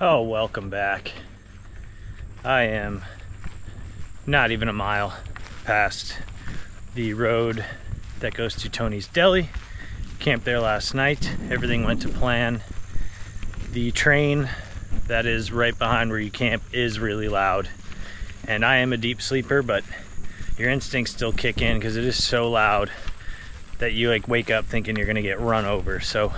Oh, welcome back. I am not even a mile past the road that goes to Tony's Deli. Camped there last night. Everything went to plan. The train that is right behind where you camp is really loud. And I am a deep sleeper, but your instincts still kick in because it is so loud that you wake up thinking you're gonna get run over. So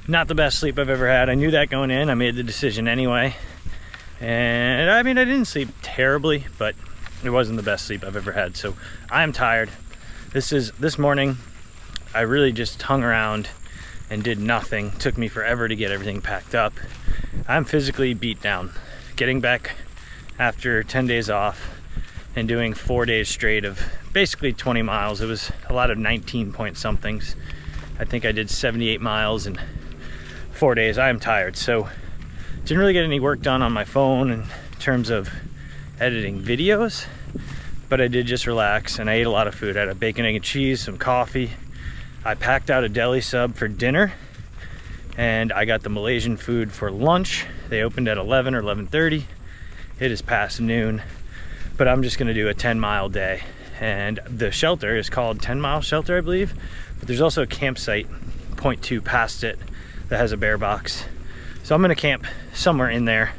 not the best sleep I've ever had. I knew that going in. I made the decision anyway. And I mean, I didn't sleep terribly, but it wasn't the best sleep I've ever had. So I'm tired. This morning, I really just hung around and did nothing. Took me forever to get everything packed up. I'm physically beat down. Getting back after 10 days off and doing 4 days straight of basically 20 miles. It was a lot of 19 point somethings. I think I did 78 miles in 4 days. I am tired, so didn't really get any work done on my phone in terms of editing videos, but I did just relax and I ate a lot of food. I had a bacon, egg, and cheese, some coffee. I packed out a deli sub for dinner, and I got the Malaysian food for lunch. They opened at 11 or 11:30. It is past noon, but I'm just gonna do a 10-mile day. And the shelter is called 10 Mile Shelter, I believe, but there's also a campsite 0.2 past it that has a bear box. So I'm gonna camp somewhere in there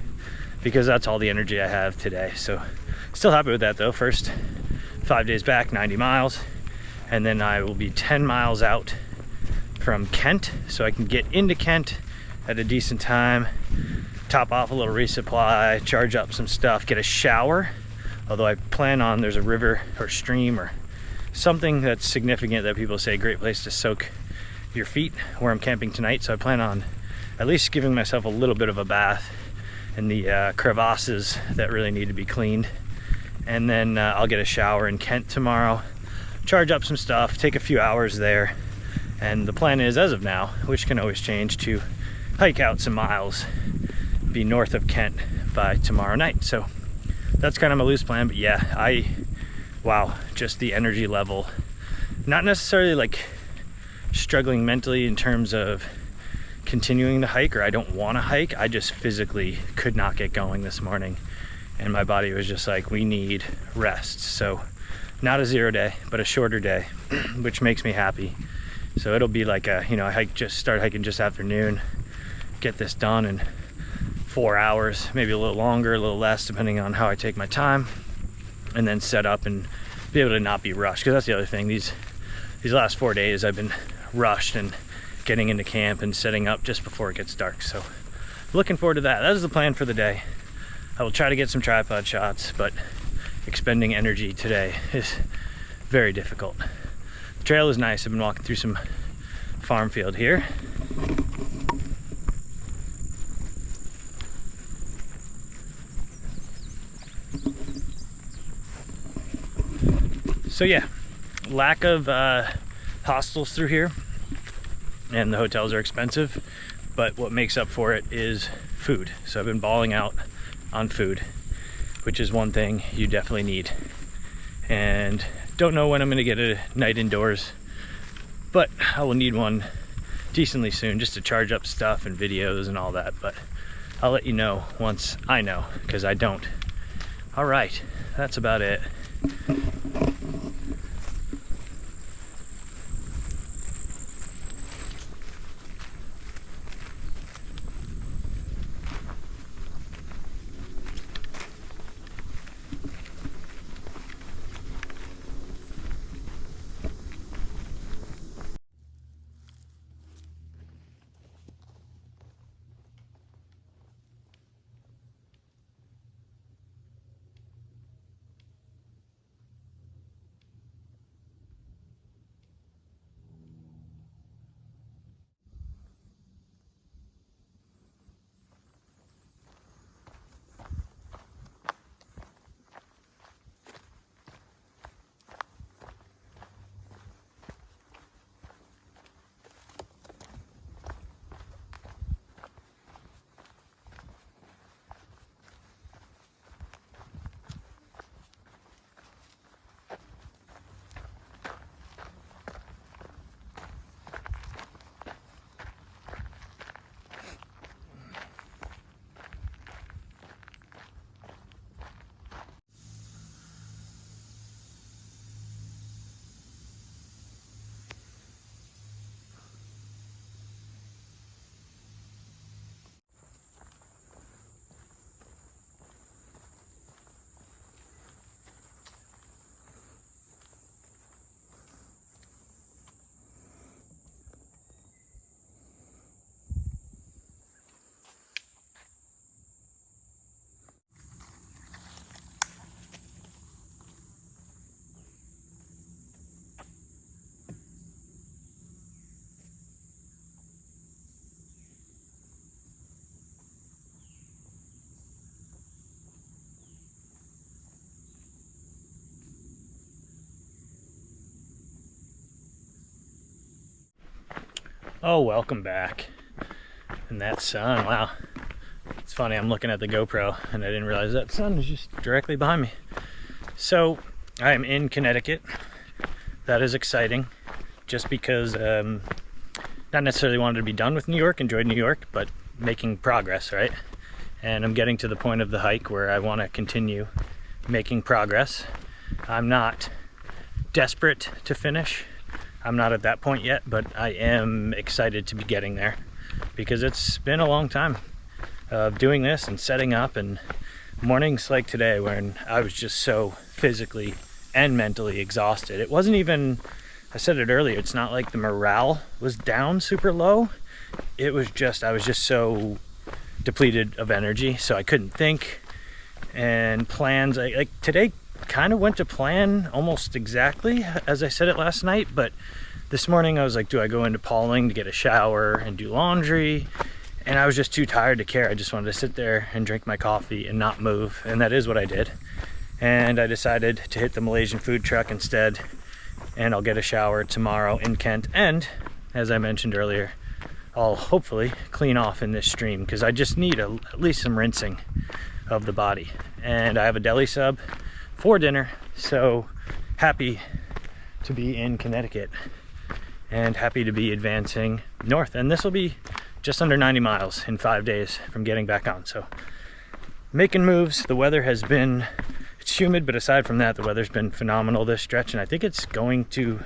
because that's all the energy I have today. So still happy with that though. First 5 days back, 90 miles. And then I will be 10 miles out from Kent. So I can get into Kent at a decent time, top off a little resupply, charge up some stuff, get a shower. Although I plan on, there's a river or stream or something that's significant that people say great place to soak your feet where I'm camping tonight. So I plan on at least giving myself a little bit of a bath in the crevasses that really need to be cleaned. And then I'll get a shower in Kent tomorrow, charge up some stuff, take a few hours there. And the plan is, as of now, which can always change, to hike out some miles, be north of Kent by tomorrow night. So that's kind of my loose plan. But yeah, wow, just the energy level, not necessarily struggling mentally in terms of continuing the hike, or I don't want to hike. I just physically could not get going this morning, and my body was just like, we need rest. So not a 0 day, but a shorter day, which makes me happy. So it'll be like I start hiking just afternoon, get this done in 4 hours, maybe a little longer, a little less, depending on how I take my time, and then set up and be able to not be rushed. Because that's the other thing, these last 4 days I've been rushed and getting into camp and setting up just before it gets dark. So looking forward to that. That is the plan for the day. I will try to get some tripod shots, but expending energy today is very difficult. The trail is nice. I've been walking through some farm field here. So yeah, lack of hostels through here, and the hotels are expensive, but what makes up for it is food. So I've been balling out on food, which is one thing you definitely need. And don't know when I'm gonna get a night indoors, but I will need one decently soon just to charge up stuff and videos and all that. But I'll let you know once I know, because I don't. All right, that's about it. Oh, welcome back. And that sun, wow. It's funny, I'm looking at the GoPro and I didn't realize that sun is just directly behind me. So, I am in Connecticut. That is exciting, just because not necessarily wanted to be done with New York, enjoyed New York, but making progress, right? And I'm getting to the point of the hike where I want to continue making progress. I'm not desperate to finish. I'm not at that point yet, but I am excited to be getting there because it's been a long time of doing this and setting up, and mornings like today when I was just so physically and mentally exhausted. It wasn't even, I said it earlier, it's not like the morale was down super low. It was just, I was just so depleted of energy, so I couldn't think. And plans, like today kind of went to plan almost exactly as I said it last night, but this morning I was like, do I go into Pauling to get a shower and do laundry? And I was just too tired to care. I just wanted to sit there and drink my coffee and not move, and that is what I did. And I decided to hit the Malaysian food truck instead, and I'll get a shower tomorrow in Kent, and as I mentioned earlier, I'll hopefully clean off in this stream because I just need at least some rinsing of the body. And I have a deli sub for dinner, so happy to be in Connecticut and happy to be advancing north. And this will be just under 90 miles in 5 days from getting back on. So making moves. The weather has been, it's humid, but aside from that, the weather's been phenomenal this stretch, and I think it's going to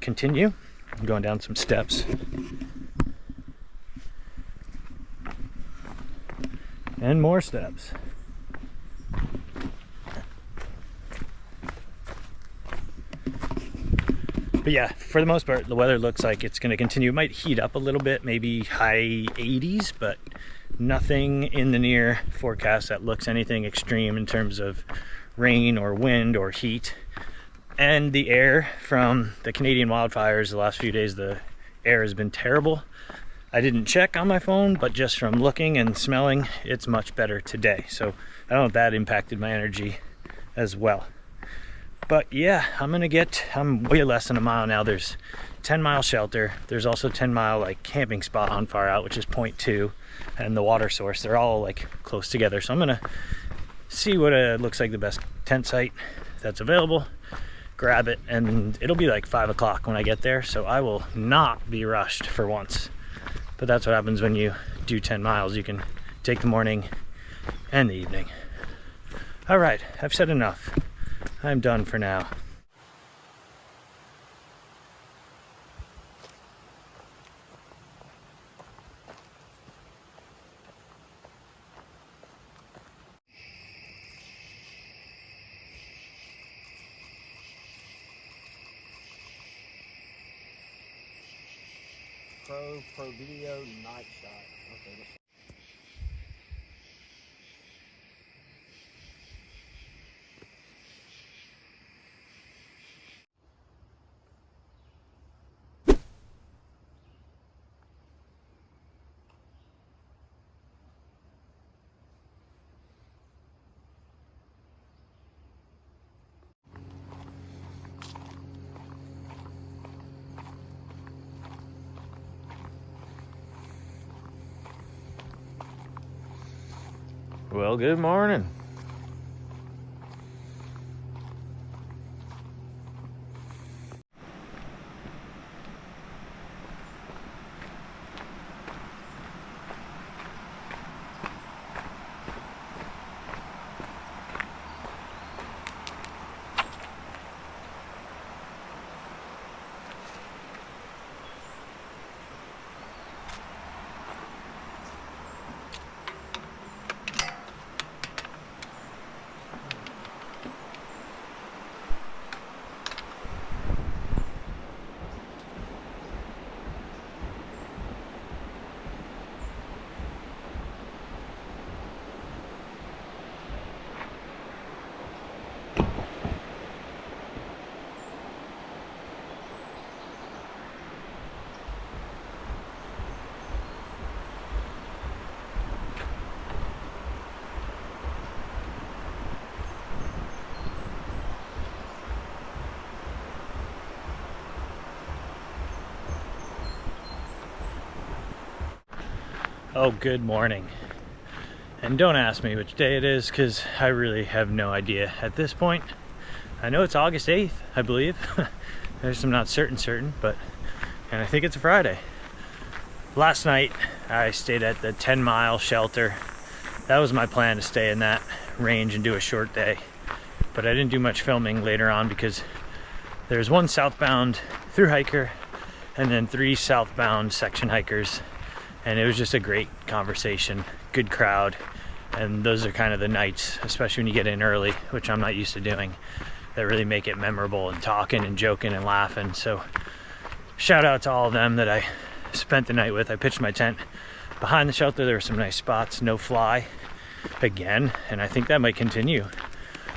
continue. I'm going down some steps. And more steps. But yeah, for the most part, the weather looks like it's going to continue. It might heat up a little bit, maybe high 80s, but nothing in the near forecast that looks anything extreme in terms of rain or wind or heat. And the air from the Canadian wildfires the last few days, the air has been terrible. I didn't check on my phone, but just from looking and smelling, it's much better today. So I don't know if that impacted my energy as well. But yeah, I'm way less than a mile now. There's 10-mile shelter. There's also 10-mile like camping spot on far out, which is point 2, and the water source. They're all like close together. So I'm gonna see what looks like the best tent site that's available, grab it, and it'll be like 5 o'clock when I get there. So I will not be rushed for once. But that's what happens when you do 10 miles. You can take the morning and the evening. All right, I've said enough. I'm done for now. Pro video night shot. Okay. Well, good morning. Oh, good morning. And don't ask me which day it is, because I really have no idea at this point. I know it's August 8th, I believe. There's some not certain, and I think it's a Friday. Last night, I stayed at the 10-mile shelter. That was my plan, to stay in that range and do a short day. But I didn't do much filming later on because there's one southbound through hiker and then 3 southbound section hikers. And it was just a great conversation, good crowd. And those are kind of the nights, especially when you get in early, which I'm not used to doing, that really make it memorable, and talking and joking and laughing. So shout out to all of them that I spent the night with. I pitched my tent behind the shelter. There were some nice spots, no fly again. And I think that might continue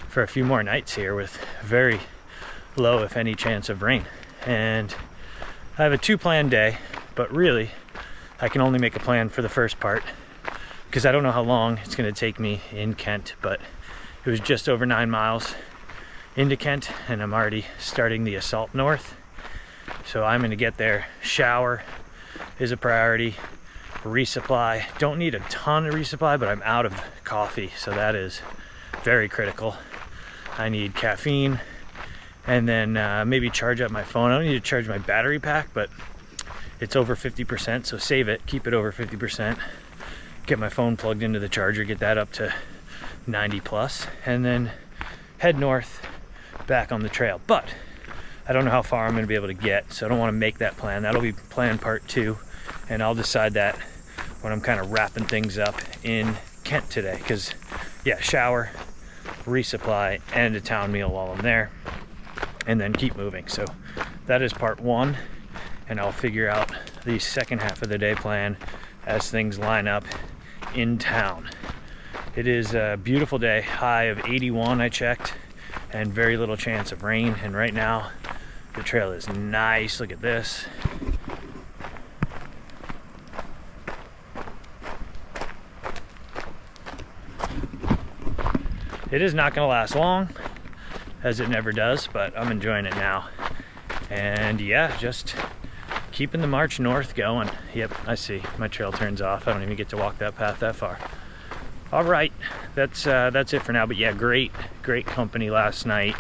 for a few more nights here with very low, if any, chance of rain. And I have a 2-plan day, but really I can only make a plan for the first part because I don't know how long it's going to take me in Kent, but it was just over 9 miles into Kent and I'm already starting the assault north. So I'm going to get there. Shower is a priority. Resupply. Don't need a ton of resupply, but I'm out of coffee, so that is very critical. I need caffeine, and then maybe charge up my phone. I don't need to charge my battery pack, but it's over 50%, so save it, keep it over 50%. Get my phone plugged into the charger, get that up to 90 plus, and then head north back on the trail. But I don't know how far I'm going to be able to get, so I don't want to make that plan. That'll be plan part 2, and I'll decide that when I'm kind of wrapping things up in Kent today. Because, yeah, shower, resupply, and a town meal while I'm there, and then keep moving. So that is part 1. And I'll figure out the second half of the day plan as things line up in town. It is a beautiful day, high of 81 I checked, and very little chance of rain. And right now the trail is nice. Look at this. It is not going to last long, as it never does, but I'm enjoying it now. And yeah, just keeping the march north going. Yep, I see. My trail turns off. I don't even get to walk that path that far. All right, that's it for now. But yeah, great company last night.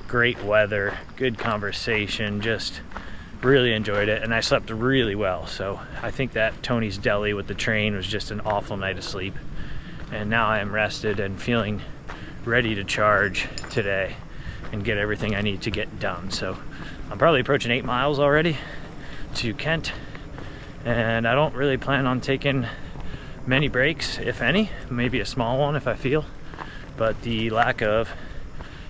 Great weather, good conversation. Just really enjoyed it, and I slept really well. So I think that Tony's Deli with the train was just an awful night of sleep. And now I am rested and feeling ready to charge today and get everything I need to get done. So I'm probably approaching 8 miles already to Kent, and I don't really plan on taking many breaks, if any. Maybe a small one if I feel, but the lack of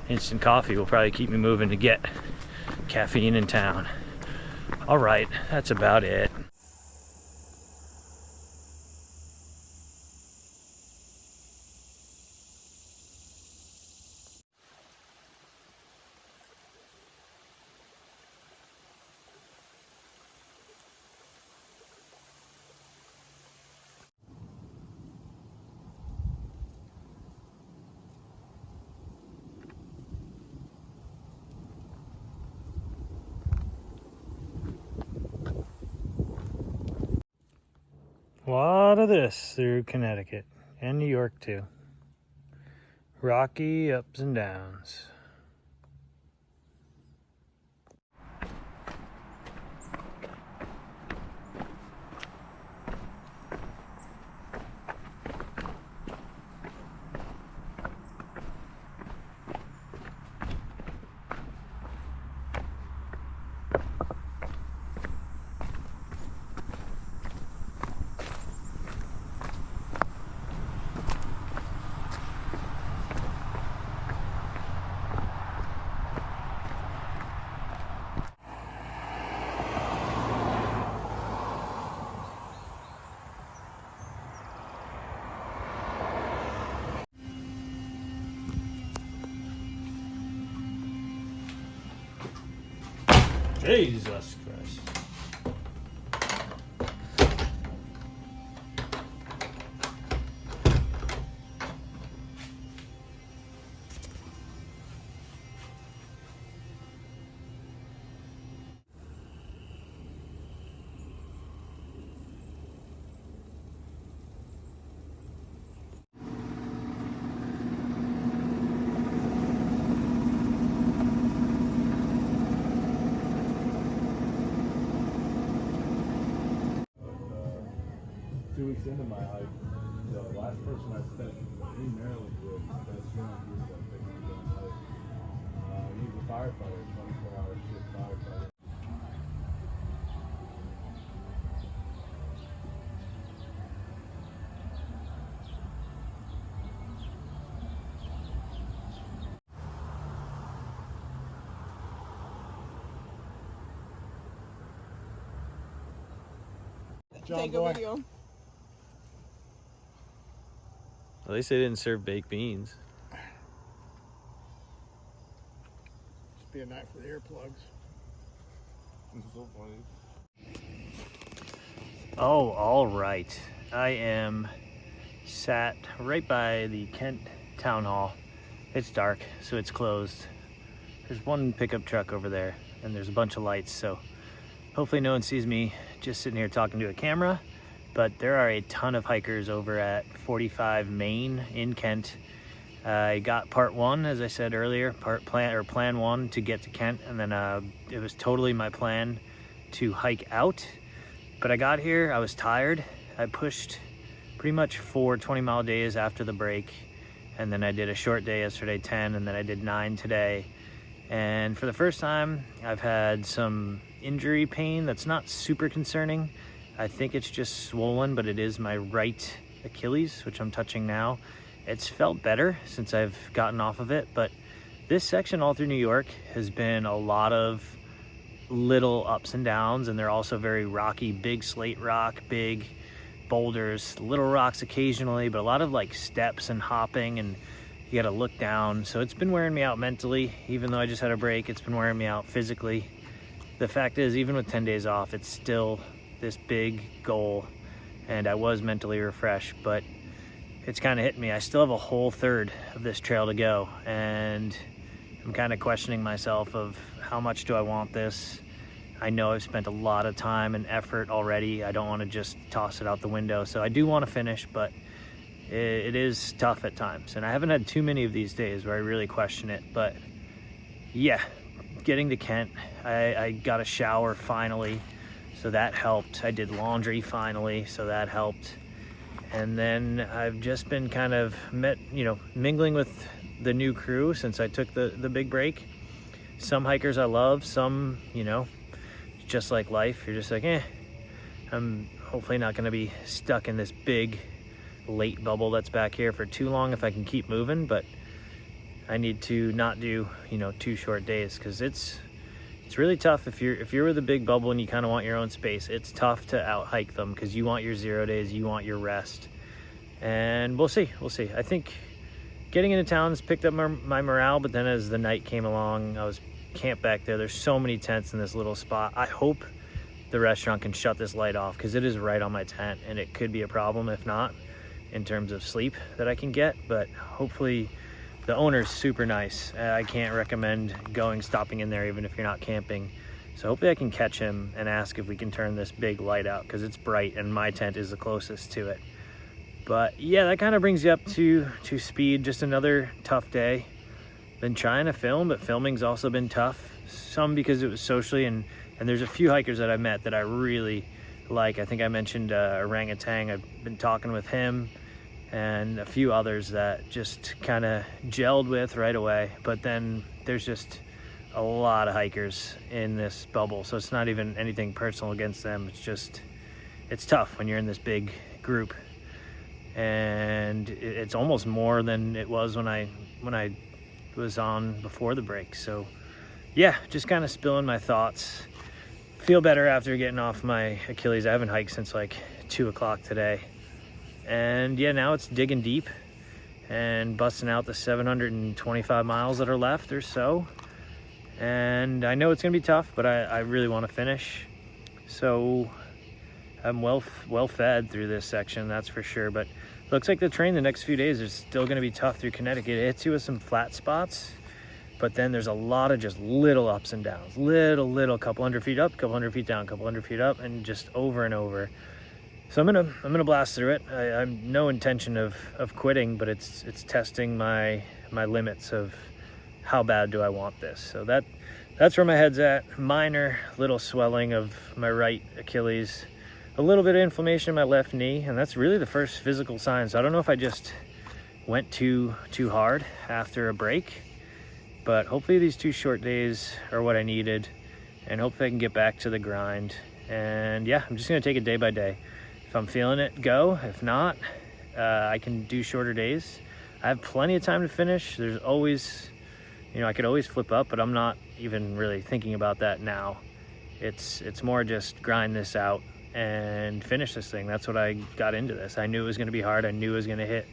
instant coffee will probably keep me moving to get caffeine in town. All right, that's about it. A lot of this through Connecticut and New York too. Rocky ups and downs. Jesus Christ. weeks into my hike, the last person I spent in Maryland with, best friend, he was like taking me down the hike. He was a firefighter, 24-hour shift firefighter. Take a video. At least they didn't serve baked beans. Just be a night for the earplugs. So funny. Oh, all right. I am sat right by the Kent Town Hall. It's dark, so it's closed. There's one pickup truck over there, and there's a bunch of lights, so hopefully no one sees me just sitting here talking to a camera. But there are a ton of hikers over at 45 Main in Kent. I got part one, as I said earlier, plan one to get to Kent, and then it was totally my plan to hike out. But I got here, I was tired. I pushed pretty much 4 20-mile days after the break, and then I did a short day yesterday, 10, and then I did 9 today. And for the first time, I've had some injury pain that's not super concerning. I think it's just swollen, but it is my right Achilles, which I'm touching now. It's felt better since I've gotten off of it, but this section all through New York has been a lot of little ups and downs, and they're also very rocky, big slate rock, big boulders, little rocks occasionally, but a lot of like steps and hopping, and you gotta look down. So it's been wearing me out mentally. Even though I just had a break, it's been wearing me out physically. The fact is, even with 10 days off, it's still this big goal, and I was mentally refreshed, but it's kind of hitting me. I still have a whole third of this trail to go, and I'm kind of questioning myself of how much do I want this. I know I've spent a lot of time and effort already. I don't want to just toss it out the window, so I do want to finish, but it is tough at times, and I haven't had too many of these days where I really question it. But yeah, getting to Kent, I got a shower finally, so that helped. I did laundry finally, so that helped. And then I've just been kind of mingling with the new crew since I took the big break. Some hikers I love, some, just like life, you're just like, I'm hopefully not gonna be stuck in this big late bubble that's back here for too long if I can keep moving, but I need to not do, 2 short days, because it's really tough if you're with a big bubble and you kind of want your own space. It's tough to out hike them because you want your 0 days, you want your rest, and we'll see. I think getting into town has picked up my morale, but then as the night came along, I was camped back there. There's so many tents in this little spot. I hope the restaurant can shut this light off, because it is right on my tent, and it could be a problem if not, in terms of sleep that I can get. But hopefully, the owner's super nice. I can't recommend stopping in there even if you're not camping. So hopefully I can catch him and ask if we can turn this big light out, because it's bright and my tent is the closest to it. But yeah, that kind of brings you up to speed. Just another tough day. Been trying to film, but filming's also been tough. Some because it was socially, and there's a few hikers that I met that I really like. I think I mentioned Orangutan. I've been talking with him, and a few others that just kind of gelled with right away. But then there's just a lot of hikers in this bubble, so it's not even anything personal against them. It's tough when you're in this big group, and it's almost more than it was when I was on before the break. So yeah, just kind of spilling my thoughts. Feel better after getting off my Achilles. I haven't hiked since like 2 o'clock today. And yeah, now it's digging deep and busting out the 725 miles that are left or so. And I know it's gonna be tough, but I really want to finish. So I'm well fed through this section, that's for sure. But looks like the terrain the next few days is still gonna be tough through Connecticut. It hits you with some flat spots, but then there's a lot of just little ups and downs, little couple hundred feet up, couple hundred feet down, couple hundred feet up, and just over and over. So I'm gonna blast through it. I have no intention of quitting, but it's testing my limits of how bad do I want this. So that's where my head's at. Minor little swelling of my right Achilles, a little bit of inflammation in my left knee, and that's really the first physical sign. So I don't know if I just went too hard after a break, but hopefully these 2 short days are what I needed, and hopefully I can get back to the grind. And yeah, I'm just gonna take it day by day. If I'm feeling it, go. If not, I can do shorter days. I have plenty of time to finish. There's always, you know, I could always flip up, but I'm not even really thinking about that now. It's more just grind this out and finish this thing. That's what I got into this. I knew it was gonna be hard. I knew it was gonna hit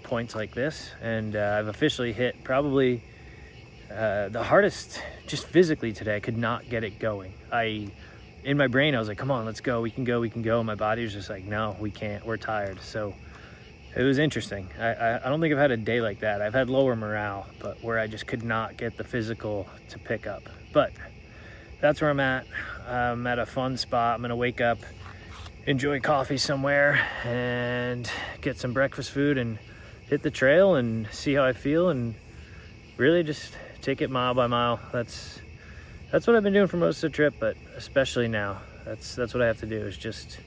points like this, and I've officially hit probably the hardest just physically today. I could not get it going. In my brain I was like, come on, let's go, we can go. And my body was just like, no, we can't, we're tired. So it was interesting. I don't think I've had a day like that. I've had lower morale, but where I just could not get the physical to pick up. But that's where I'm at. I'm at a fun spot. I'm gonna wake up, enjoy coffee somewhere, and get some breakfast food and hit the trail and see how I feel, and really just take it mile by mile. That's what I've been doing for most of the trip, but especially now. That's what I have to do, is just,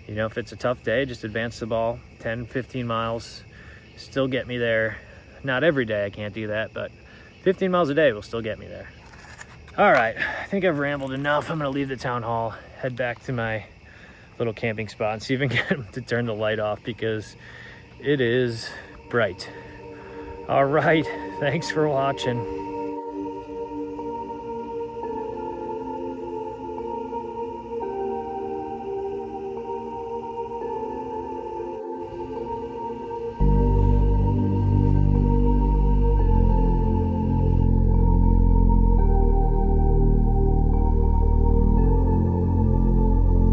you know, if it's a tough day, just advance the ball 10, 15 miles, still get me there. Not every day, I can't do that, but 15 miles a day will still get me there. All right, I think I've rambled enough. I'm gonna leave the town hall, head back to my little camping spot, and see if I can get him to turn the light off because it is bright. All right, thanks for watching.